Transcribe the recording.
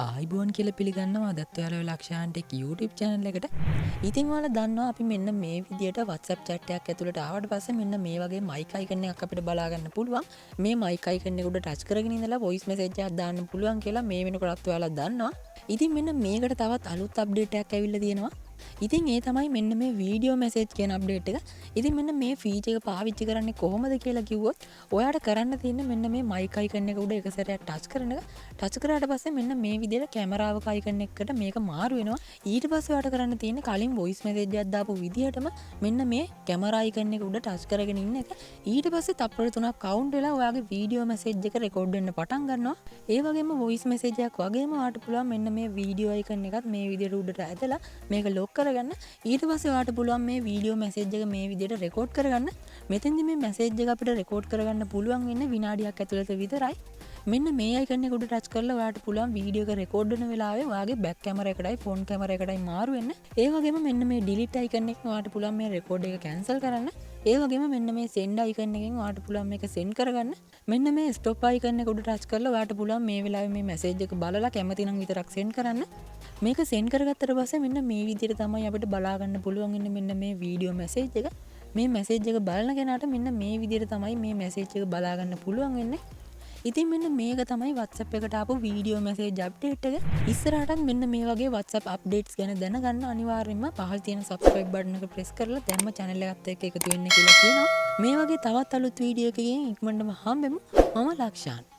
ආයිබෝන් කියලා පිළිගන්නවා අදත් ඔයාලා ලක්ෂාන්ටෙක් YouTube channel එකට. ඉතින් ඔයාලා දන්නවා අපි මෙන්න මේ විදියට WhatsApp chat එකක් ඇතුළට ආවට පස්සේ මෙන්න මේ වගේ mic icon එකක් අපිට බලා ගන්න පුළුවන්. මේ mic icon එක උඩ touch කරගෙන ඉඳලා voice message එකක් දාන්න පුළුවන් කියලා මේ වෙනකොටත් ඔයාලා දන්නවා. ඉතින් මෙන්න මේකට තවත් අලුත් update එකක් ඇවිල්ලා තියෙනවා. ඉතින් ඒ තමයි මෙන්න මේ වීඩියෝ මැසේජ් කියන අප්ඩේට් එක. ඉතින් මෙන්න මේ ෆීචර් එක පාවිච්චි කරන්නේ කොහොමද කියලා කිව්වොත් ඔයාට කරන්න තියෙන්නේ මෙන්න මේ mic icon එක උඩ එක සැරයක් ටච් කරන එක. ටච් කරාට පස්සේ මෙන්න මේ විදිහට කැමරාවක icon එකකට මේක මාරු වෙනවා. ඊට පස්සේ ඔයාට කරන්න තියෙන්නේ කලින් voice message එකක් දාපු විදිහටම මෙන්න මේ කැමරා icon එක උඩ ටච් කරගෙන ඉන්න එක. ඊට පස්සේ තප්පර 3ක් කවුන්ට් වෙලා ඔයාගේ වීඩියෝ මැසේජ් එක රෙකෝඩ් වෙන්න පටන් ගන්නවා. ඒ වගේම voice message එකක් වගේම ඔයාට පුළුවන් මෙන්න මේ වීඩියෝ icon එකත් මේ විදිහට උඩට ඇදලා මේක ලොක් කරගන්න. ඊට පස්සේ ඔයාට පුළුවන් මේ වීඩියෝ මැසේජ් එක මේ විදිහට රෙකෝඩ් කරගන්න. මෙතෙන්දි මේ මැසේජ් එක අපිට රෙකෝඩ් කරගන්න පුළුවන් වෙන්නේ විනාඩියක් ඇතුළත විතරයි. මෙන්න මේ අයිකන් එක උඩ ටච් කරලා ඔයාට පුළුවන් වීඩියෝ එක රෙකෝඩ් වෙන වෙලාවේ ඔයාගේ බෑක් කැමරා එකටයි ෆෝන් කැමරා එකටයි මාරු වෙන්න. ඒ වගේම මෙන්න මේ ඩිලීට් අයිකන් එකෙන් ඔයාට පුළුවන් මේ රෙකෝඩ් එක කැන්සල් කරන්න. ඒ වගේම මෙන්න මේ send අයිකන් එකෙන් ඔයාට පුළුවන් මේක send කරගන්න. මෙන්න මේ stop අයිකන් එක උඩ ටච් කරලා ඔයාට පුළුවන් මේ වෙලාවේ මේ මැසේජ් එක බලලා කැමති නම් විතරක් send කරන්න. මේක send කරගත්තට පස්සේ මෙන්න මේ විදිහට තමයි අපිට බලා ගන්න පුළුවන් ඉන්නේ මෙන්න මේ වීඩියෝ මැසේජ් එක. මේ මැසේජ් එක බලන කෙනාට මෙන්න මේ විදිහට තමයි මේ මැසේජ් එක බලා ගන්න පුළුවන් වෙන්නේ. ඉතින් මෙන්න මේක තමයි WhatsApp එකට ආපු වීඩියෝ මැසේජ් අප්ඩේට් එක. ඉස්සරහටත් මෙන්න මේ වගේ WhatsApp අප්ඩේට්ස් ගැන දැනගන්න අනිවාර්යයෙන්ම පහළ තියෙන subscribe button එක press කරලා දැන්ම channel එකත් එක්ක එකතු වෙන්න කියලා කියනවා. මේ වගේ තවත් අලුත් වීඩියෝ එකකින් ඉක්මනටම හම්බෙමු. මම ලක්ෂාන්.